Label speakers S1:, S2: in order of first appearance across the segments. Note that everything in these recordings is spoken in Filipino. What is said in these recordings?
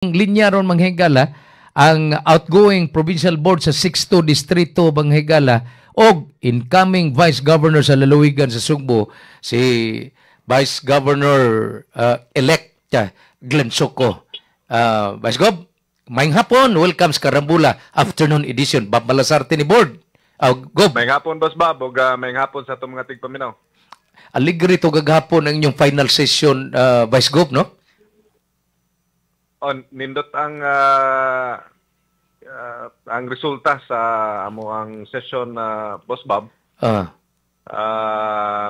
S1: linya ron manghigala ang outgoing provincial board sa 6th distrito Banghigala o incoming vice governor sa lalawigan sa Sugbo si Vice Governor elect Glenn Soco. Vice Gov, maayong hapon, welcome sa Karambula afternoon edition. Bob Malasarte ni board. Gov.
S2: Maayong hapon, Boss Bob, o maayong hapon sa itong mga tigpaminaw.
S1: Aligre to gagahapon ang inyong final session, Vice Gov, no?
S2: Nindot ang resulta sa amo ang session Boss Bob.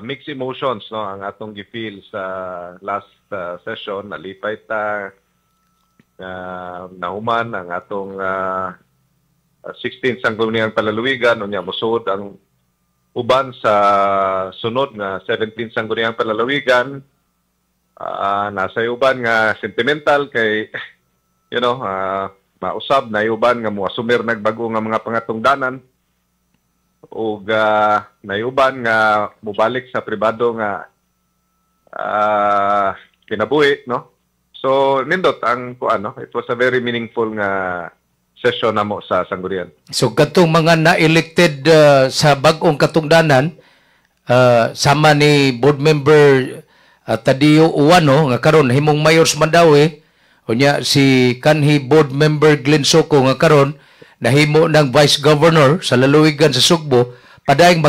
S2: Mixed emotions no ang atong gifeel sa last session. Nalipay ta nahuman ang atong 16th sangguniang palaluwigan unya mosud ang uban sa sunod nga 17th sangguniang palaluwigan. Nasa uban nga sentimental kay mausab na uban nga moasumir nagbago nga mga pangatungdanan ug nayuban nga mobalik sa pribado nga kinabuhi no. So nindot ang kuano, it was a very meaningful nga session namo sa sanggunian.
S1: So katong mga na-elected sa bag-ong katungdanan sama ni board member Tadio Uwano nga karon himong mayor sa Mandawi unya si kanhi board member Glenn Soco nga karon nahimo ng vice governor sa lalawigan sa Sugbo padayong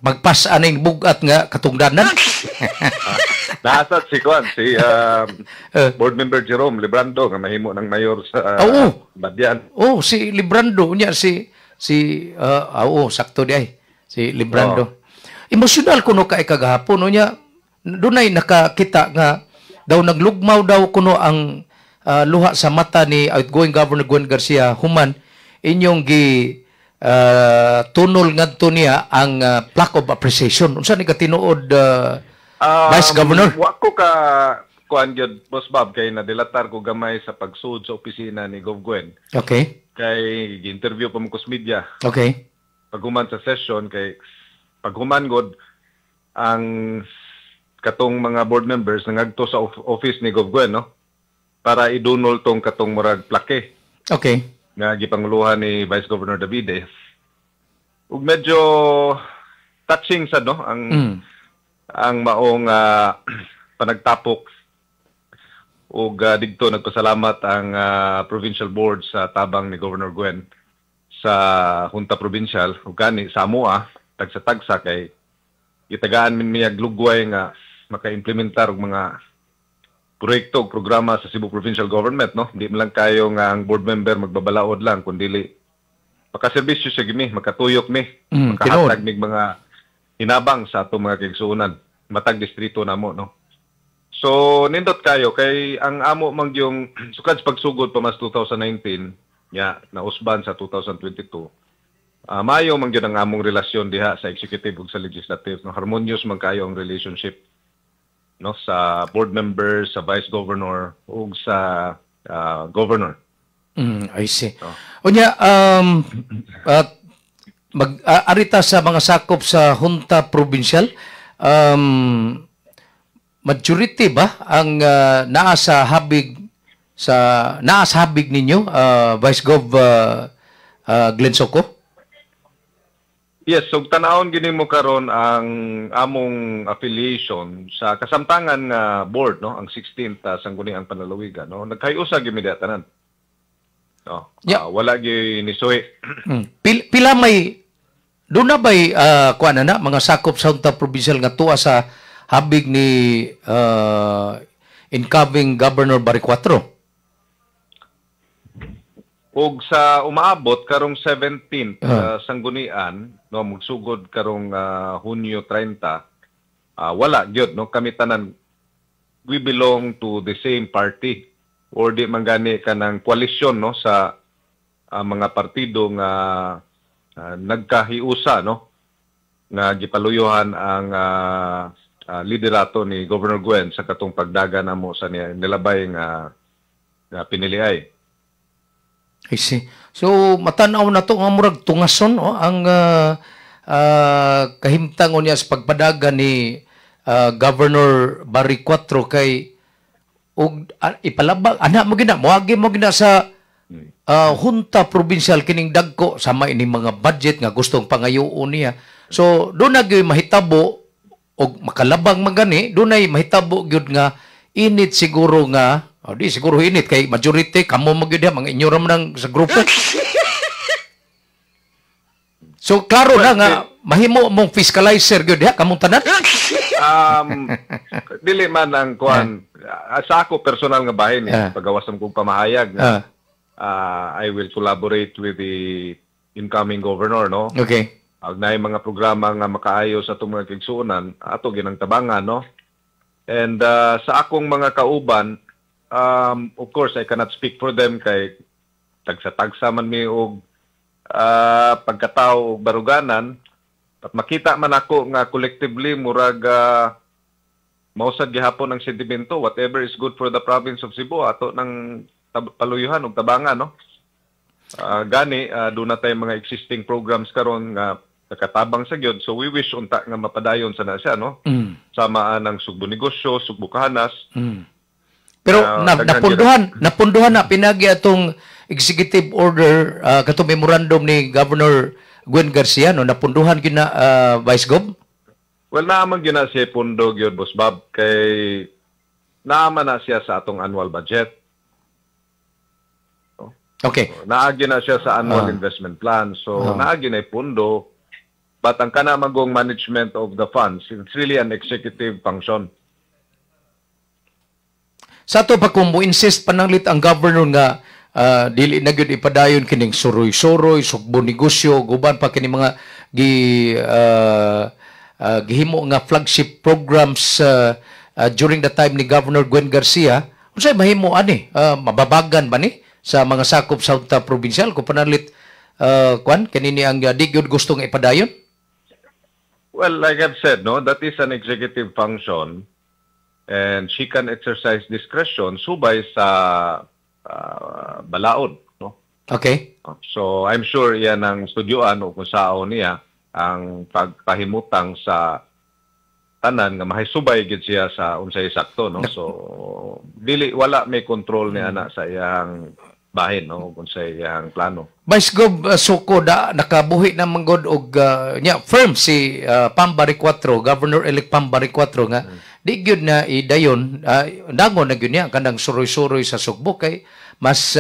S1: magpas aning bugat nga katungdanan.
S2: Naasat si board member Jerome Librando nga mahimo ng mayor sa Badyan.
S1: Si Librando unya si sakto di ay si Librando. Emosyonal kuno kay kagahapon unya dunay nakakita nga daw naglugmaw daw kuno ang luha sa mata ni outgoing Governor Gwen Garcia human inyong tunol ngadto niya ang plaque of appreciation. Unsa ni ka tinuod Vice Governor?
S2: Wa ko ka kuan gyud Boss Bob kay nadilatar ko gamay sa pagsud sa opisina ni Gov Gwen.
S1: Okay.
S2: Kay gi-interview pa mo kus media.
S1: Okay.
S2: Paghuman sa session kay paghuman god ang katong mga board members nangagto sa office ni Gov Gwen no para idunol tong katong murag plaque.
S1: Okay.
S2: Nga gipanguluhan ni Vice Governor Davide. Ug medyo touching sad no ang maong panagtapok ug didto nagpasalamat ang provincial board sa tabang ni Governor Gwen sa Junta Provincial ug kani sa amoa tagsa-tagsa kay gitagaan min miyag lugway nga maka-implementar og mga proyekto ug programa sa Cebu Provincial Government no. Di man lang kayo nga ang board member magbabalaod lang kundi makaserbisyo siya gimi, makatuyok mi, makahatag mig mga hinabang sa atong mga kaigsuonan matag distrito namo no. So nindot kayo kay ang amo mang yung sukad sa pagsugod pa mas 2019 nausban sa 2022. Mayo man gyud ang among relasyon diha sa executive ug sa legislative no, harmonious man kayo ang relationship no sa board members, sa vice governor ug sa governor.
S1: I see. Unya arita sa mga sakop sa Junta Provincial majority ba ang naa sa habig ninyo Vice Gov Glenn Soco?
S2: Yes, so tanawon gini mo karon ang among affiliation sa kasamtangan board no, ang 16th sangguniang panlalawigan no. Nagkayusa gyud mi tanan. No. Wala gyud ni suhi.
S1: Pila may doon na ba'y kuan na mga sakop sa Junta Provincial nga tuwa sa habig ni incoming Governor Barry Cuatro?
S2: Ug sa umaabot karong 17th sanggunian no magsugod karong Hunyo 30 wala gyud no kami tanan we belong to the same party or di man gani kanang koalisyon no sa mga partido nga nagkahiusa no nga gipaluyuhan ang liderato ni Governor Gwen sa katong pagdaga namo sa nilabay nga piniliay.
S1: I see. So matanaw na to nga murag tungason ang kahimtangon niya sa pagpadaga ni Governor Barry Cuatro kay og ipalabag ana mo gina moagi mo gina sa hunta provincial kining dagko sama ini mga budget nga gustong pangayoon niya. So do na gyud mahitabo og makalabang magani, do nay mahitabo gyud nga init siguro nga di siguro init kay majority kamo mo gyud mga inyo ra man sa grupo. So klaro na nga mahimo mong fiscalizer gyud ha kamong tanan.
S2: Dili man ang kuan sa ako personal nga bahin pagawasan kong pamahayag nga I will collaborate with the incoming governor, no?
S1: Okay.
S2: Agnay mga programa nga makaayo sa itong mga kigsuunan, ato ginang tabangan, no? And sa akong mga kauban, of course, I cannot speak for them kay tagsa-tagsa man mi og pagkatao og baruganan. At makita man ako nga collectively murag mausad gihapon ang sentimento, whatever is good for the province of Cebu, ato ng paluyuhan og tabangan, no? Gani doon na tayo mga existing programs karon nga nakatabang sa gyud, so we wish unta nga mapadayon sana siya, no? Samaan ng Sugbo Negosyo, Sugbo Kahanas.
S1: Pero napunduhan na pinagi atong executive order katong memorandum ni Governor Gwen Garcia, no? Napunduhan gyud na Vice Gov?
S2: Well, naaman gyud na siya pundo gyud, Boss Bob, kay naaman na siya sa atong annual budget.
S1: Okay.
S2: Naagi na siya sa annual investment plan. So, naagi na pundo. But ang kanamagong management of the funds, it's really an executive function.
S1: Sa to pa kung mo-insist pananglit ang governor nga dili na gyud ipadayon kining suroy-suroy, Sugbo Negosyo, guban pa kini mga gihimo nga flagship programs during the time ni Governor Gwen Garcia, unsay mahimo ani? Mababagan ba ni sa mga sakop sa unta provincial kung panalit kanini ang di gyud gustong ipadayon?
S2: Well, like I've said, no, that is an executive function and she can exercise discretion subay sa balaod, no?
S1: Okay.
S2: So, I'm sure yan ang studyoan o kung saan niya ang pagpahimutang sa tanan nga mahisubay gid siya sa unsay sakto, no? So dili wala may control ni ana sa iyang bahin, no, kung sa iyang plano.
S1: Vice Gov Suko nakabuhi na manggod og firm si Pambari 4, Governor-elect Pambari 4 nga di gyud na idayon dangon na gyud niya kanang suroy-suroy sa Sugbo kay mas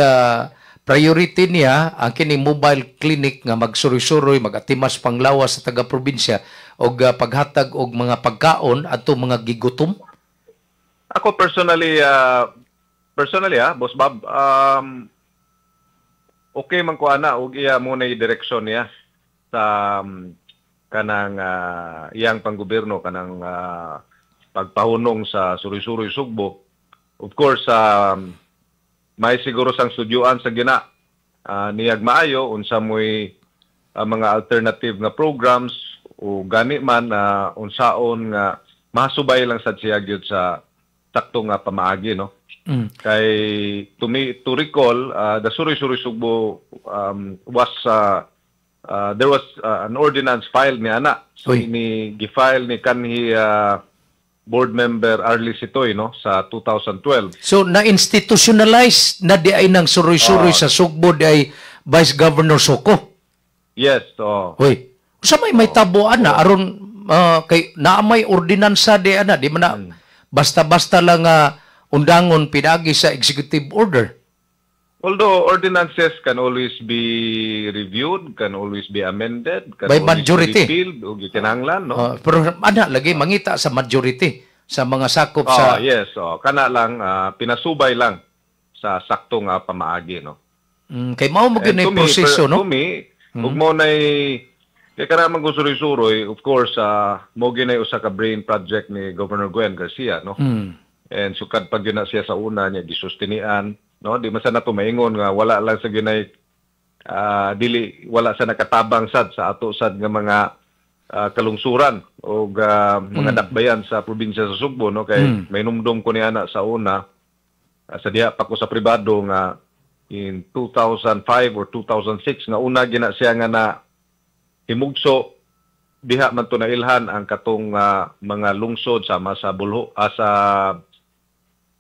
S1: priority niya ang kini mobile clinic nga magsuroy-suroy magatimas panglawas sa taga-probinsya og paghatag og mga pagkaon adto mga gigutom.
S2: Ako personally Boss Bob, okay man ko ana og iya mo na direksyon niya sa kanang iyang panggobyerno kanang pagpahunong sa suroy-suroy Sugbo. Of course, may siguro sang studyuan sa gina niyag maayo unsa moy mga alternative nga programs o gani man unsaon nga masubay lang sad siya gyud sa sakto nga pamaagi, no? Kay to recall the Suroy-Suroy Sugbo was there was an ordinance filed ni ana. So ini gi-file ni kanhi board member Arlie Sitoy, no, sa 2012.
S1: So na-institutionalize na di ay ng suroy-suroy sa Sugbo di ay Vice Governor Suko?
S2: Yes.
S1: Hoy, sa may tabuan na aron kay naamay ordinansa di ana di man na basta-basta lang undangon pinagi sa executive order.
S2: Although ordinances can always be reviewed, can always be amended, can
S1: by
S2: always
S1: majority.
S2: be repealed o gikinahanglan, no?
S1: Pero ana lagi mangita sa majority sa mga sakop sa
S2: yes, kana lang pinasubay lang sa sakto nga pamaagi, no?
S1: Kay mao mo gyud na proseso, no?
S2: To me, ug mo nay kay kana man suroy-suroy, of course, mo gyud na usa ka brain project ni Governor Gwen Garcia, no? And sukad pag yun na siya sa una niya gisustinian, no, di man sa nato maingon nga wala lang sa ginay dili wala sa nakatabang sad sa ato sad nga mga kalungsuran o mga dakbayan sa probinsya sa Sugbo, no, kay may numdum ko ni ana sa una sa diha pa ko sa pribado nga in 2005 or 2006 nga una gina siya nga na himugso diha man to nailhan ang katong mga lungsod sama sa Bulho sa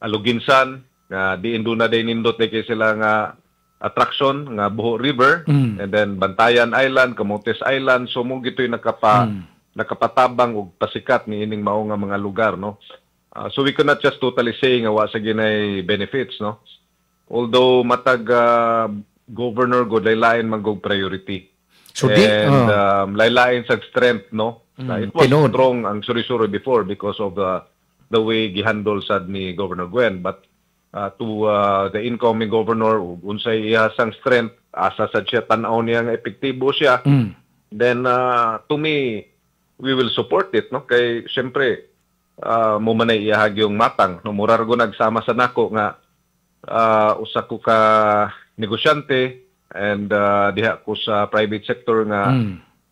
S2: Aluginsan nga diin na day nindot kay sila nga attraction nga Boho River, and then Bantayan Island, Camotes Island. So mo gitoy nakapatabang og pasikat ni ining mao nga mga lugar, no. So we cannot just totally say nga wa sa ginay benefits, no. Although matag governor go laylain magog priority.
S1: So
S2: laylain sa strength, no. It was strong ang Surisuri before because of the way gihandle sad ni Governor Gwen, but to the incoming governor, unsay ihasang strength, asa sad siya tan-aw niya nga epektibo siya, then to me, we will support it, no? Kay syempre mo man ay iyahag yung matang, no? Murar ko nagsama sa nako nga usa ko ka negosyante, and diha ko sa private sector nga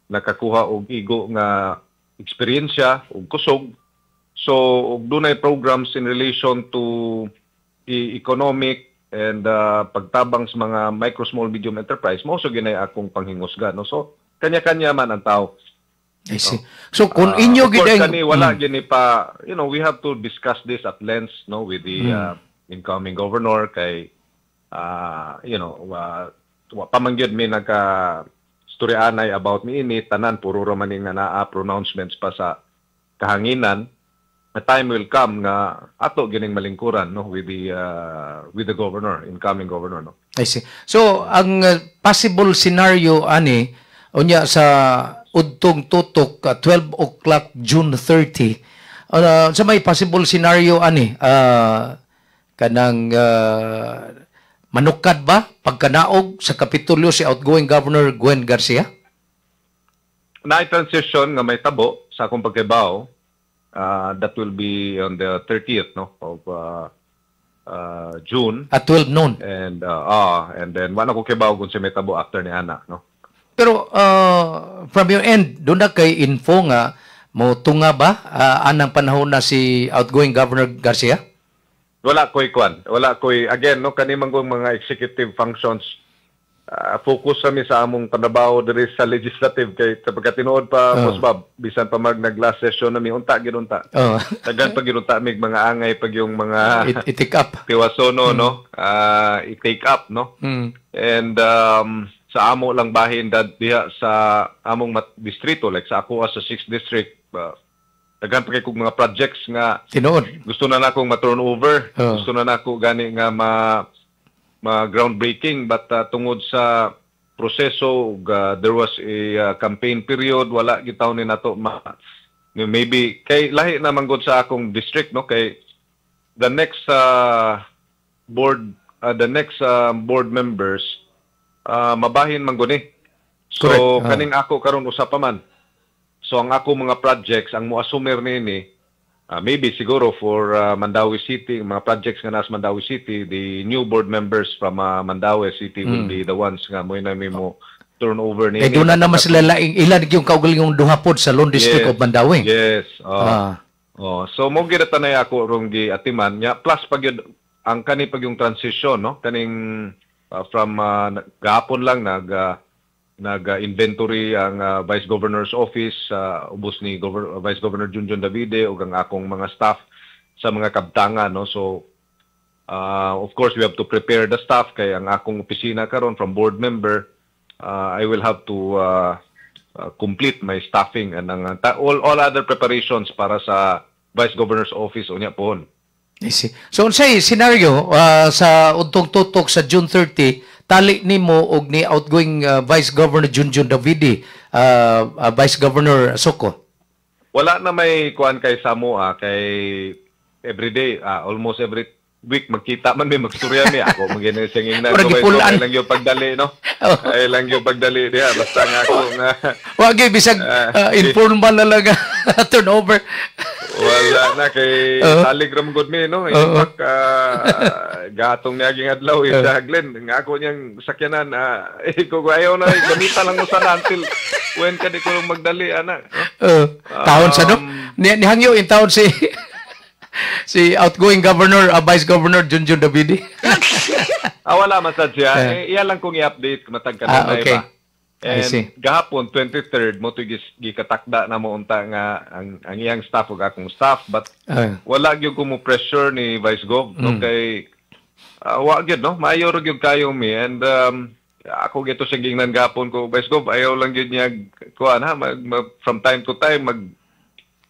S2: nakakuha og igo nga eksperyensya ug kusog. So og dunay programs in relation to economic and pagtabang sa mga micro, small, medium enterprise, mo so ginay akong panghingusga, no. So kanya-kanya man ang tao.
S1: I see. So kung inyo
S2: gid wala gini pa, we have to discuss this at length, no, with the incoming governor kay pamangyod may storyanay about mi ini tanan puro ra man nga naa pronouncements pa sa kahanginan. A time will come nga ato gining malingkuran, no, with the governor, incoming governor, no.
S1: I see. So ang possible scenario ani unya sa udtong tutok 12 o'clock June 30, sa may possible scenario ani kanang manukad ba pagkanaog sa Kapitolyo si outgoing Governor Gwen Garcia?
S2: Na-transition nga may tabo sa akong pagkibao. That will be on the 30th, no, of June
S1: at 12 noon.
S2: And then wala ko kibaw kung si may tabo after ni Ana, no.
S1: Pero from your end, doon na kay info nga mo tunga ba anang panahon na si outgoing Governor Garcia?
S2: Wala ko'y kwan. Wala ko'y, again, no, kanimang mga executive functions, focus kami sa among panabaho diri sa legislative kay kapag tinuod pa Bob, bisan pa nag-last session nami unta ginunta. Tagan pa ginunta mig mga angay pag yung mga
S1: i-take up.
S2: Tiwasono, no, i-take up, no. And sa amo lang bahin diha sa among distrito, like sa ako sa 6th district, tagan pa kay kog mga projects nga
S1: tinuod.
S2: Gusto na nakong ma-turn over. Gusto na nako gani nga groundbreaking, but tungod sa proseso there was a campaign period, wala gitaw ni nato maybe kay lahi na manggod sa akong district, no, kay the next board members mabahin man guni. So kaning ako karon usa pa man. So ang ako mga projects ang moassumer nini maybe siguro for Mandawi City, mga projects nga nas Mandawi City, the new board members from Mandawi City will be the ones nga mo na mo turn over ni.
S1: Doon na naman sila laing ilan yung kaugalingong duhapod sa Lone District of Mandawi.
S2: Yes. So mo gid tanay ako rong gi atiman nya plus pag yun, ang kani pag yung transition, no, kaning from gahapon lang nag-inventory ang Vice Governor's Office, ubos ni Vice Governor Junjun Davide ug ang akong mga staff sa mga kabtangan, no. So of course we have to prepare the staff kay ang akong opisina karon from board member, I will have to complete my staffing and all other preparations para sa Vice Governor's Office unya pohon.
S1: I see. So unsay scenario sa udtong tutok sa June 30 tali nimo og ni outgoing Vice Governor Junjun Davide, Vice Governor Soko?
S2: Wala na may kuan kay Samoa kay everyday, almost every week magkita man may magstorya mi ako maginisinging na ko lang yung pagdali, no. Ay lang yung pagdali diha basta nga ako nga
S1: wagi bisag informal na lang turnover.
S2: Wala na kay salig ram gud mi, no. Gatong niaging adlaw sa Glen nga ako niyang sakyanan ko ayaw na gamitan lang mo sana until when ka di ko magdali ana.
S1: Taon sa no nihangyo in taon si outgoing Governor, Vice Governor Junjun Davide.
S2: Wala man sad siya. Iya lang kong i-update matag kanunay
S1: okay.
S2: ba.
S1: I see.
S2: And gahapon 23rd mo to gikatakda na mo unta nga ang iyang staff ug akong staff, but wala gyud ko mo pressure ni Vice Gov no kay wa gyud no maayo ra gyud kayo mi, and ako gito siya gingnan gahapon ko, Vice Gov ayaw lang gyud niya kuan ha from time to time mag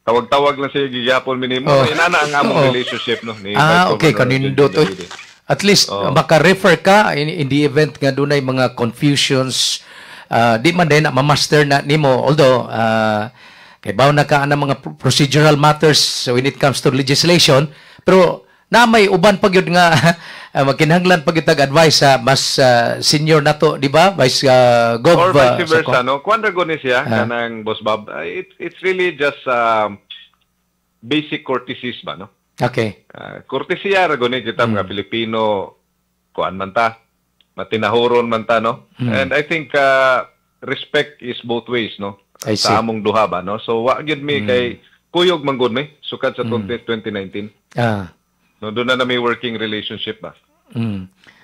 S2: tawag-tawag lang siya gihapon minimo. Inana ang among relationship no ni Vice
S1: okay,
S2: Governor
S1: kanindot. At least maka-refer ka in the event nga dunay mga confusions. Di man din ma-master na nimo, although kay bawo na ka ang mga procedural matters when it comes to legislation, pero na may uban pa gyud nga magkinahanglan pa gyud advice sa mas senior nato, di ba, Vice Gov?
S2: Or vice versa, no? Kuwanda ko ni siya kanang Boss Bob, it's really just basic courtesies ba, no?
S1: Okay.
S2: Kortesiya ra guni kita mga Pilipino, kuan man ta, matinahuron man ta, no? And I think respect is both ways, no? Sa among duha ba, no? So wa gyud mi kay kuyog man gud mi sukad sa 2019. No, doon na may working relationship ba.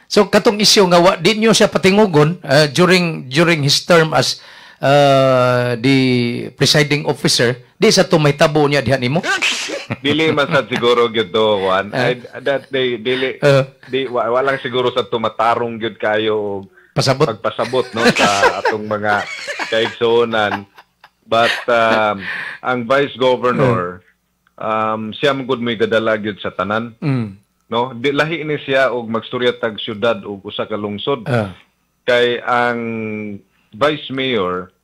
S1: So katong isyu nga di nyo siya patingugon during his term as the presiding officer, di sa tumaytabo niya diha nimo?
S2: Dili man sad siguro gyud to, Juan. That di walang siguro sa tumatarong gyud kayo pagpasabot no sa atong mga kaigsuonan. But ang Vice Governor siya magud may gadala gyud sa tanan. No, di lahi ni siya og magstorya tag syudad og usa ka lungsod. Kay ang Vice Mayor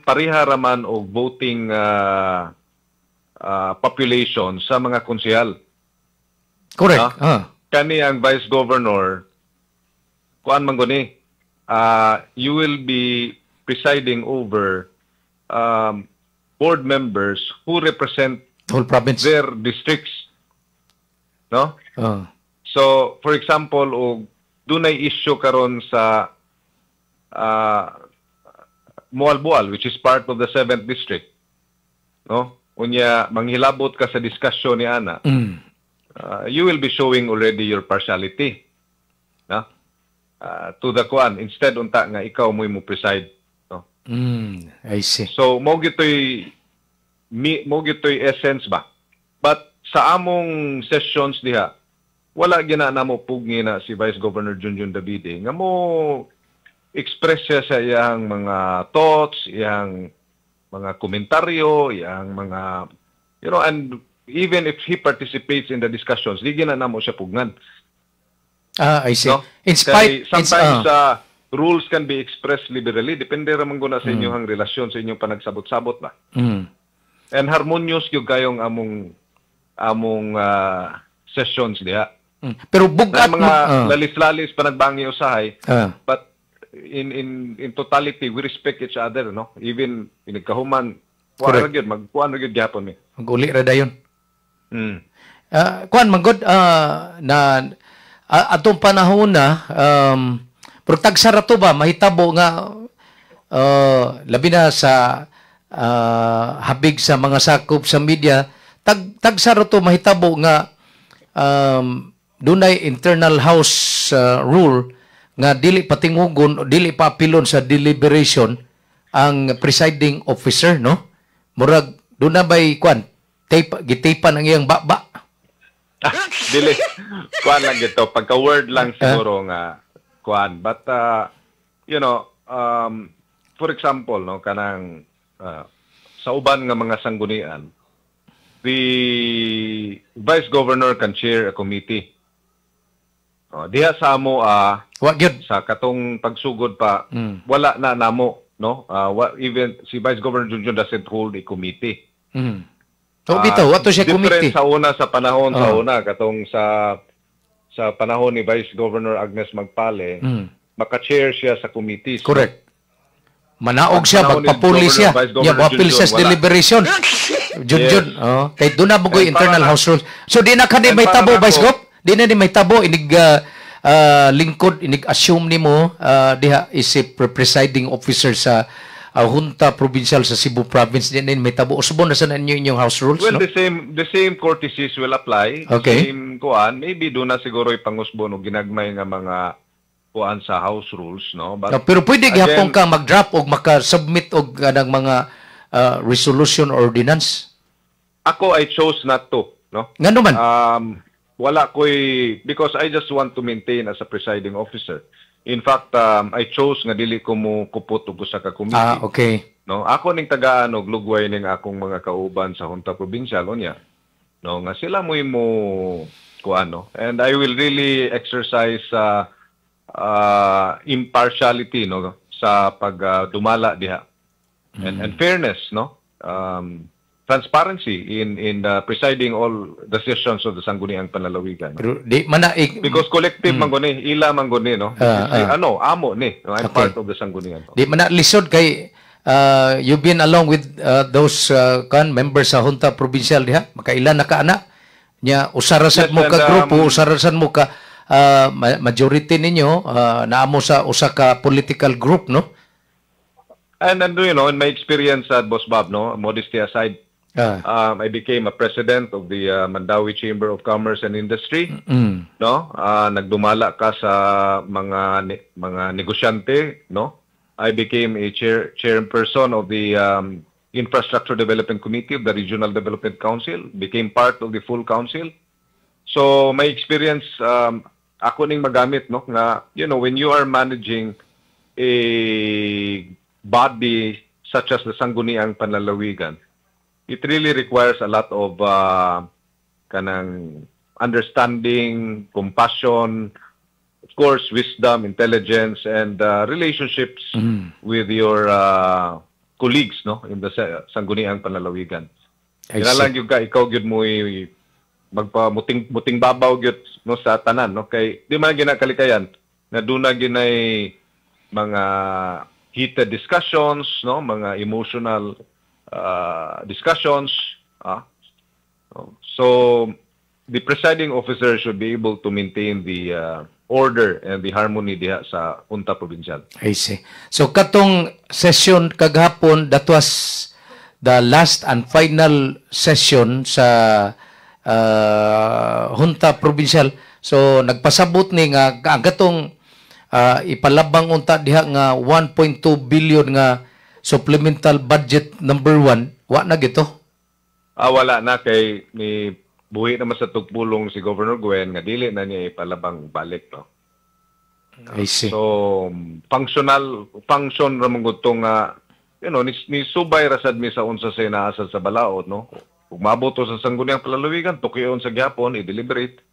S2: pareha raman og voting population sa mga konsehal.
S1: Correct.
S2: Kani ang Vice Governor, kuan man guni, you will be presiding over board members who represent
S1: whole province,
S2: their districts. No? So, for example, og dunay issue karon sa Mualboal, which is part of the 7th district. No? Unya manghilabot ka sa diskusyon ni ana. You will be showing already your partiality. No? To the kuan, instead unta nga ikaw mo preside. No?
S1: I see.
S2: So mo gitoy essence ba. But sa among sessions diha, wala gina namo pugni na si Vice Governor Junjun Davide nga mo express siya sa iyang mga thoughts, iyang mga komentaryo, iyang mga and even if he participates in the discussions, di gina namo siya pugnan.
S1: I see.
S2: No? Sometimes rules can be expressed liberally. Depende ramang guna sa inyong relasyon, sa inyong panagsabot-sabot ba. And harmonious yung kayong among sessions diha.
S1: Pero bugat
S2: mga lalis-lalis pa nagbangi usahay. But in totality, we respect each other, no? Even pinagkahuman, kuan ra gyud magkuan ra gyud gyapon mi.
S1: Maguli ra dayon. Kuan magod na atong panahon na pero tagsara to ba mahitabo nga labi na sa habig sa mga sakop sa media, tagsara to mahitabo nga dunay internal house rule nga dili patingugon o dili paapilon sa deliberation ang presiding officer, no? Murag doon na ba'y kwan gitipan ang iyang baba?
S2: Dili kwan lang gito, pagka-word lang siguro nga kwan. But for example, no, kanang sa uban nga mga sanggunian, the Vice Governor can chair a committee. Diha sa amo sa katong pagsugod pa wala na namo, no? Even si Vice Governor Junjun doesn't hold a committee.
S1: Bitaw, wato siya committee.
S2: Different sa una sa panahon sa una katong sa panahon ni Vice Governor Agnes Magpale, maka-chair siya sa committees.
S1: Correct. Manaog siya, magpapulis siya. Wapil siya sa deliberation. Junjun. Kaya doon na bugoy internal house rules. So, di na ka di may tabo, Vice Gov? Di na di may tabo, inig lingkod, inig assume ni mo, diha is a presiding officer sa Junta Provincial sa Cebu Province. Di na may tabo. Usbo na sa ninyo inyong house rules,
S2: well,
S1: no?
S2: the same courtesies will apply.
S1: Okay.
S2: Same kuan. Maybe doon na siguro ipangusbo no ginagmay nga mga kuan sa House rules, no? But
S1: Pero pwede gihapon
S2: again,
S1: ka mag-drop o maka-submit og kanang mga resolution ordinance.
S2: ako I chose not to, no?
S1: Ngano man?
S2: Wala ko'y, because I just want to maintain as a presiding officer. In fact, I chose nga dili ko mo kupot og usa ka committee.
S1: Okay.
S2: No, ako ning tagaan og lugway ning akong mga kauban sa Junta Provincial unya. No, nga sila mo kuano. And I will really exercise impartiality, no, sa pagdumala diha. And fairness, no. Transparency in presiding all the sessions of the Sangguniang Panlalawigan.
S1: Pero di man na
S2: Because collective man guni, ila man guni, no. Amo ni, no? I'm part of the Sangguniang.
S1: Di man na lisod kay you've been along with those members sa Junta Provincial diha, makailan na ka ana nya usarasan mo ka grupo, usarasan mo ka majority ninyo naamo sa usa ka political group, no?
S2: And you know, in my experience at Boss Bob, no, modesty aside, I became a president of the Mandawi Chamber of Commerce and Industry, no? Nagdumala ka sa mga negosyante, no? I became a chairperson of the Infrastructure Development Committee of the Regional Development Council, became part of the full council. So my experience, ako ning magamit, no, nga, you know, when you are managing a body such as the Sangguniang Panlalawigan, it really requires a lot of kanang understanding, compassion, of course, wisdom, intelligence, and relationships with your colleagues, no, in the Sangguniang Panlalawigan. Kailangan yung ikaw gyud mo magpamuting babaw gyud, no, sa tanan, no, kay di man ginakalikayan na duna ginay mga heated discussions, no, mga emotional discussions. So the presiding officer should be able to maintain the order and the harmony diha sa Junta Provincial.
S1: I see. So katong session kagahapon, that was the last and final session sa Junta Provincial. So nagpasabot ni nga ang katong ipalabang unta diha nga 1.2 billion nga supplemental budget number 1, wa na gito?
S2: Wala na, kay ni buhi naman sa tugpulong si Governor Gwen nga dili na niya ipalabang balik, no.
S1: I see.
S2: So function ra man gud tong you know, ni subay ra sad mi sa unsa say naasad sa balaod, no. Ug maabot to sa Sangguniang Panlalawigan, tukiyon sa gyapon i-deliberate.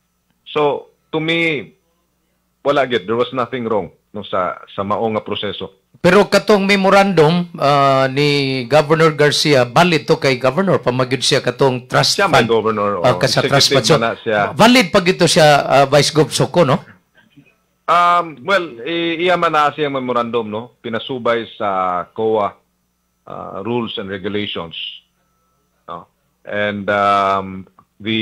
S2: So to me, wala gid, there was nothing wrong, no, sa mao nga proseso.
S1: Pero katong memorandum ni Governor Garcia, valid to kay Governor, pamagyud siya katong trust
S2: Siya
S1: fund.
S2: may Governor,
S1: Sa trust fund. So,
S2: na siya.
S1: valid pag ito siya, Vice Gov Soko, no?
S2: Well, iya man na siyang memorandum, no, pinasubay sa COA rules and regulations, no? And the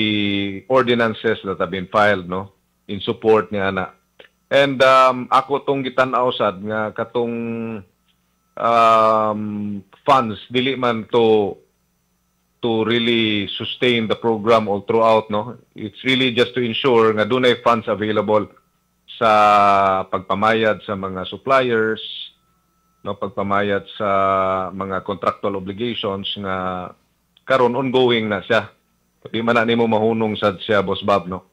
S2: ordinances that have been filed, no, in support niya na. And ako tong gitan-aw sad nga katong funds dili man to really sustain the program all throughout, no. It's really just to ensure nga dunay funds available sa pagpamayad sa mga suppliers, no, pagpamayad sa mga contractual obligations nga karon ongoing na siya. Di man na nimo mahunong sad siya, Boss Bob, no.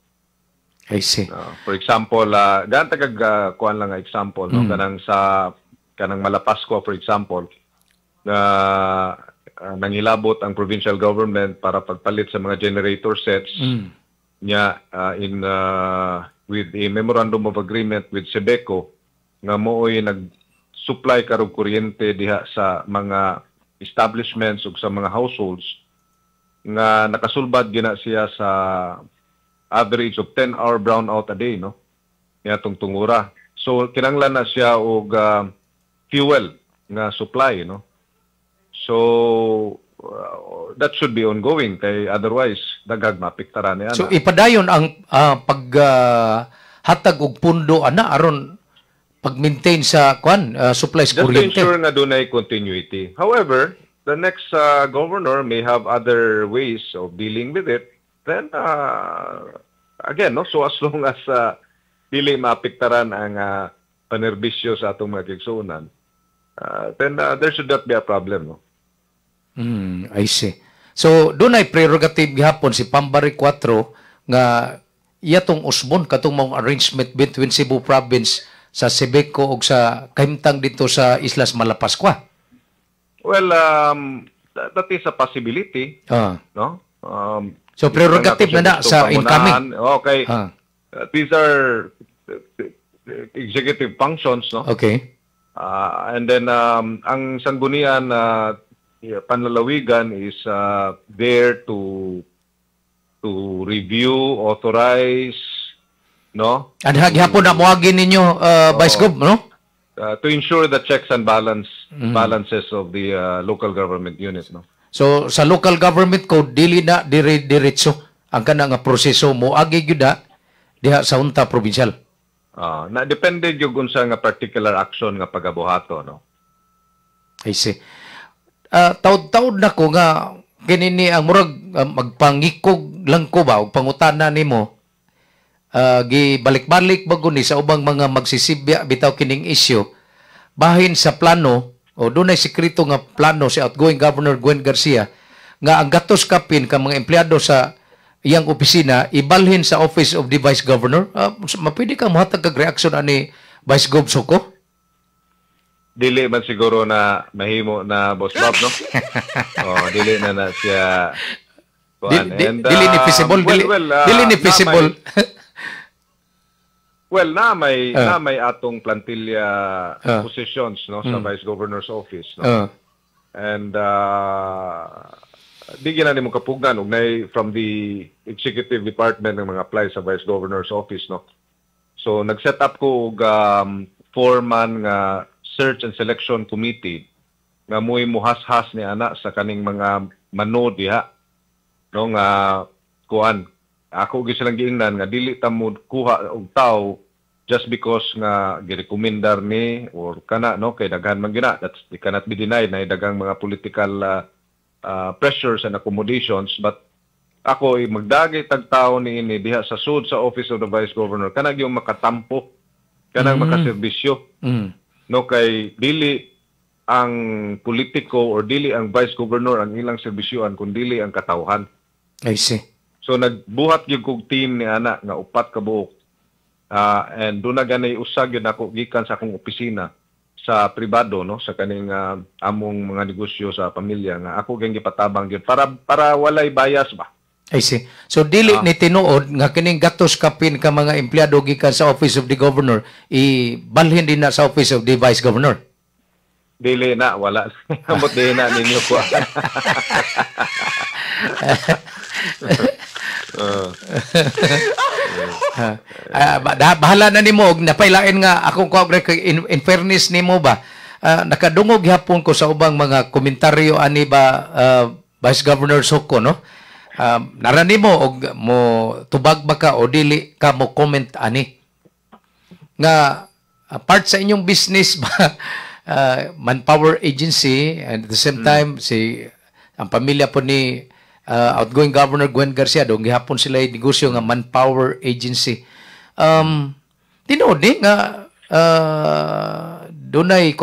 S1: I see.
S2: For example, gaan tagag kuan lang nga example, no, kanang Malapasko, for example, na nangilabot ang provincial government para pagpalit sa mga generator sets niya with a memorandum of agreement with Sebeco nga mooy nag-supply karog kuryente diha sa mga establishments ug sa mga households nga nakasulbad gina siya sa average of 10-hour brownout a day, no? Niya tungura. So kinanglan na siya og fuel nga supply, no? So that should be ongoing kay otherwise dagag mapiktaran niya.
S1: So ipadayon ang hatag og pundo ana aron pag-maintain sa supplies kuryente.
S2: Just to ensure nga dunay continuity. However, the next governor may have other ways of dealing with it. Then again, no, so as long as dili maapektaran ang panerbisyo sa atong mga kigsuunan, then there should not be a problem, no?
S1: I see. So, doon ay prerogative gihapon si Pambari 4 nga iyatong usbon katong mong arrangement between Cebu Province sa Sebeco ug sa kahimtang dito sa Islas Malapascua.
S2: Well, that is a possibility, no?
S1: So, prerogative na sa incoming.
S2: Okay. These are executive functions, no?
S1: Okay.
S2: And then, ang sanggunian panlalawigan is there to review, authorize, no?
S1: And hagihapon na moagin ninyo, Vice Gov, no?
S2: To ensure the checks and balances of the local government unit, no?
S1: So sa local government code dili na diretso ang kana nga proseso moagi gyud diha sa unta provincial.
S2: Na depende gyud unsa nga particular action nga pagabuhato, no?
S1: I see. Taud-taud na ko nga kinini ang murag magpangikog lang ko ba og pangutana nimo gibalik-balik bago ni sa ubang mga magsisibya bitaw kining issue bahin sa plano o dunay sekreto nga plano si outgoing Governor Gwen Garcia nga ang gatos kapin ka mga empleyado sa iyang opisina ibalhin sa Office of the Vice Governor. Mapwede ka mohatag kag reaksyon ani Vice Gov Soko?
S2: Dili man siguro na mahimo na Boss Bob, no? Dili na siya
S1: dili ni feasible, dili ni feasible.
S2: Well, na may atong plantilla positions, no, sa Vice Governor's Office, no. And di ginani mo kapugnan from the executive department ng mga apply sa Vice Governor's Office, no. So nag-set up ko og four-man nga search and selection committee nga mo'y muhas-has ni ana sa kaning mga mano diha, no, nga kuan. Ako gyud silang giingnan nga dili ta mo kuha og tao just because nga girekomendar ni or kana, no, kay daghan man gina. That's it cannot be denied na daghang mga political pressures and accommodations, but ako magdagay tag tawo ni ini diha sa sud sa Office of the Vice Governor kanang yung makatampo kanang makaserbisyo, no, kay dili ang politiko or dili ang Vice Governor ang ilang serbisyoan kundi ang katawhan.
S1: I see. So
S2: nagbuhat gyud kog team ni ana nga upat ka buok. And doon na ganay usag yun ako gikan sa akong opisina sa pribado, no, sa kaning among mga negosyo sa pamilya nga ako gyud gipatabang gyud para walay bias ba.
S1: I see. So dili ni tinuod nga kining gatos kapin ka mga empleyado gikan sa Office of the Governor ibalhin din na sa Office of the Vice Governor.
S2: Dili na, wala. Kamot din na ninyo ko.
S1: Bahala na nimo og napailain nga akong in fairness nimo ba nakadungog gyapon ko sa ubang mga komentaryo ani ba Vice Governor Soko, no, narani mo og mo tubag ba ka o dili ka mo comment ani nga part sa inyong business ba manpower agency, and at the same time ang pamilya po ni outgoing Governor Gwen Garcia dong gihapon sila negosyo nga manpower agency. Tinuod ni nga dunay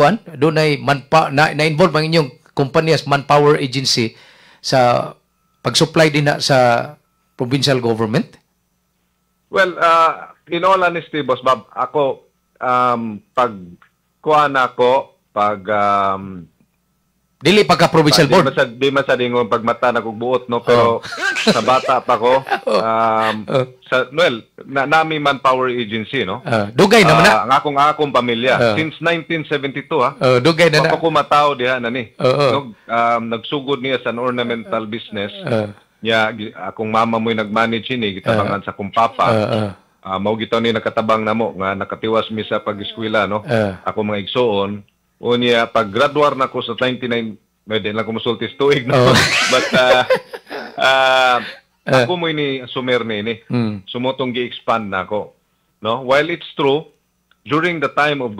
S1: na-involve ang inyong kumpanya as manpower agency sa pag-supply din na sa provincial government?
S2: Well, in all honesty, Boss Bob, ako
S1: dili pagka-provincial board.
S2: Di masadingon pagmata na kong buot, no? Pero sa bata pa ko, nami manpower agency, no?
S1: Dugay naman na.
S2: Ang akong pamilya. Since 1972,
S1: dugay na na.
S2: Ako kumataw diha na ni. Nagsugod niya sa ornamental business. Akong mama mo'y nag-manage ini, gitabangan sa kong papa. Mao gitaw ni nakatabang namo nga nakatiwas mi sa pag-eskwela, no. Ako mga igsoon unya pag-graduar na ko sa 99 medyo lang ko musultis tuig, no. But ako mo ini sumer ni sumotong gi-expand na ako, no. While it's true during the time of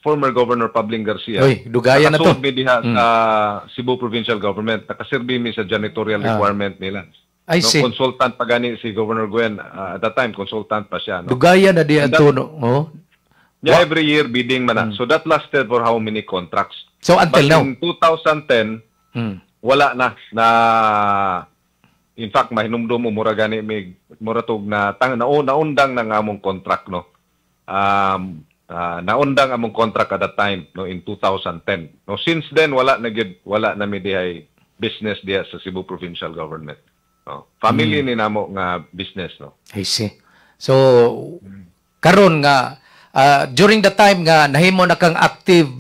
S2: former Governor Pabling Garcia,
S1: dugayan na to.
S2: Diha sa Cebu Provincial Government, nakaserbi mi sa janitorial requirement nila.
S1: I see.
S2: Consultant pa gani si Governor Gwen at that time, consultant pa siya, no?
S1: Dugaya na di ato, no.
S2: Yeah, every year bidding man na. So that lasted for how many contracts?
S1: So until
S2: But
S1: now.
S2: in 2010, wala na in fact mahinumdum mo mura gani may muratog na naundang na nga among contract, no. Naundang among contract at that time, no, in 2010. No, since then wala na mi dihay business diya sa Cebu Provincial Government. No. Family ni namo nga business, no.
S1: I see. So karon nga during the time nga nahimo na kang active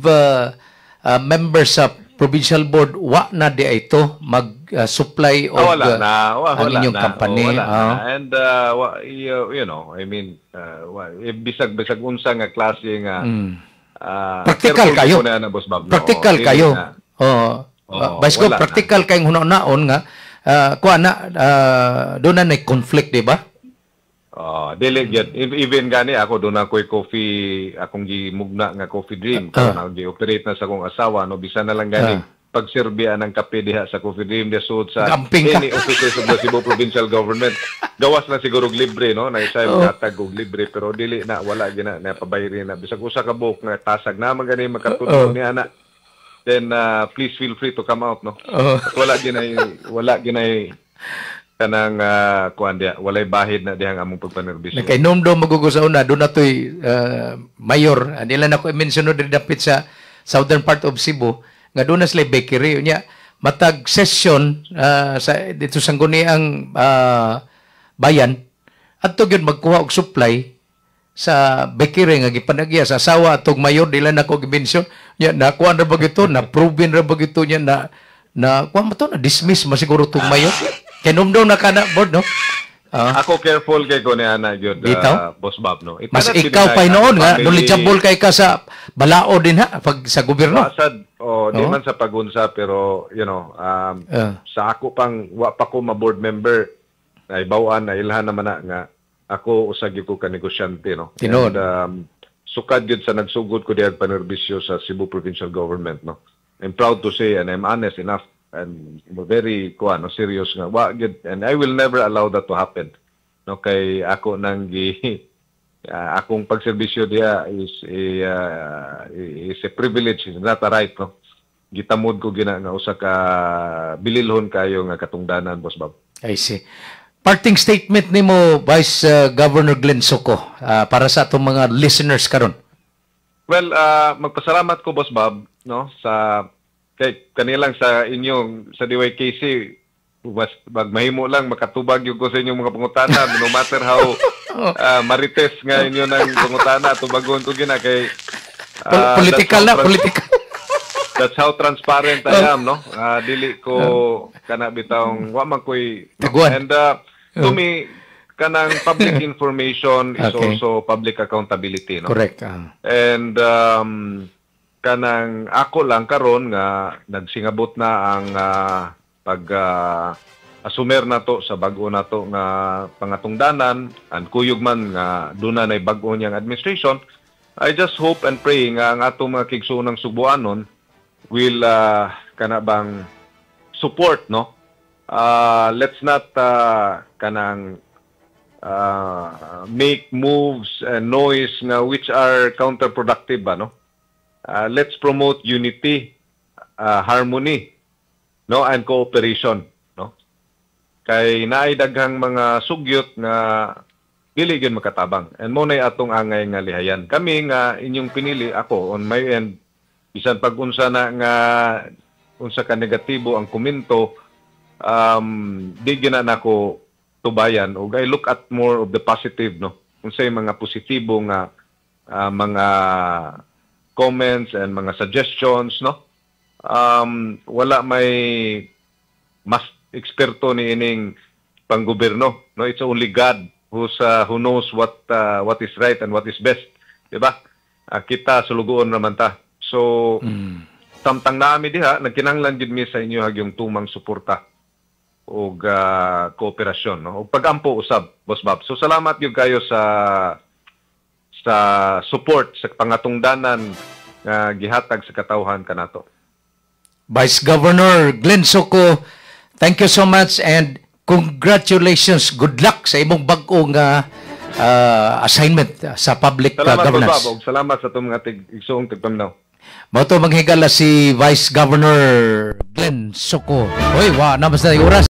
S1: member sa provincial board, wa na di ito mag-supply o
S2: wala
S1: ang inyong company.
S2: Wala na. And you know, I mean, bisag unsa nga klase nga
S1: practical kayo.
S2: Na, Boss Bob, no?
S1: Practical kayo. Vice Gov, practical kayong hunaon nga kuha na doon na conflict, di ba?
S2: Dili yet. Even gani ako doon ako'y coffee, akong gimugna nga coffee dream. Karon gi-operate na sa akong asawa, no, bisan na lang gani pagserbian ng kape diha sa coffee dream dia sud sa any offices of the Cebu Provincial Government. Gawas na siguro libre, no, na isa maghatag og libre, pero dili na, wala gina na pabayri na bisag usa ka buok nga tasag na magani makatudlo ni ana. Then please feel free to come out, no. Wala ginay kanang kuan dia, walay bahid na dihang among pagpanerbisyo.
S1: Kay nomdom magugusaw na doon natoy mayor, nila na ko i-mention no dapit sa southern part of Cebu nga doon na sila bakery nya matag session sa dito sa Sangguniang bayan adto gyud magkuha og supply sa bakery nga gipanagya sa asawa atong mayor, dila na ko i-mention nya nakuha na ba gito, na proven ra ba gito nya na kuha mo to na dismiss masiguro tong mayor. Kinumdong na ka na board, no?
S2: Ako careful kay ko ni ana gyud, Boss Bob, no.
S1: Mas ikaw pa noon nga knowledgeable kay ka sa balao din ha pag sa gobyerno.
S2: Di man sa pagunsa, pero you know, sa ako pang wa pa ko ma-board member ay bawaan na ilhan naman na nga ako usag ko ka negosyante, no. And, sukad gyud sa nagsugod ko diag panerbisyo sa Cebu Provincial Government, no. I'm proud to say and I'm honest enough and very serious nga and I will never allow that to happen, no, kay ako nang akong pagserbisyo diya is a privilege, is not a right, no. Gitamod ko gina nga usa ka bililhon kayo nga katungdanan, Boss Bob.
S1: I see. Parting statement nimo Vice Governor Glenn Soko para sa atong mga listeners karon.
S2: Well, magpasalamat ko, Boss Bob, no, sa kay kanilang sa inyong sa DYKC, magmahimo lang makatubag yung ko sa inyong mga pangutana, no matter how marites nga inyo ng pangutana, tubagon ko gina kay
S1: political.
S2: That's how transparent I am, no. Dili ko kana bitawng wa man koy, and to me kanang public information is also public accountability, no.
S1: Correct.
S2: And kanang ako lang karon nga nagsingabot na ang asumer na to sa bag-o na to nga pangatungdanan, and kuyog man nga duna nay bag-o niyang administration. I just hope and pray nga ang atong mga kigsuonang Subuanon will kanabang support, no. Let's not kanang make moves and noise nga which are counterproductive ba, no. Let's promote unity, harmony, no, and cooperation, no. Kay naay daghang mga sugyot nga dili gyud makatabang, and mo nay atong angay nga lihayan. Kami nga inyong pinili, ako on my end, bisan pag unsa na nga unsa ka negatibo ang komento, di gyud na nako tubayan, og I look at more of the positive, no. Unsay mga positibo nga mga comments and mga suggestions, no. Wala may mas eksperto ni ining panggobyerno, no. It's only God who knows what is right and what is best, di ba? Kita sulugoon naman ta. So samtang naami diha nagkinahanglan gid mi sa inyo hagyong tumang suporta og kooperasyon, no. Og pagampo usab, Boss Bob. So salamat gyud kayo sa support sa pangatungdanan nga gihatag sa katawhan kanato.
S1: Vice Governor Glenn Soko, thank you so much and congratulations. Good luck sa imong bag-o nga assignment sa public
S2: Salamat po,
S1: governance.
S2: Bob. Salamat sa itong mga igsuong tigpaminaw.
S1: Mao to manghigala si Vice Governor Glenn Soco. Hoy, wa na basta yung oras.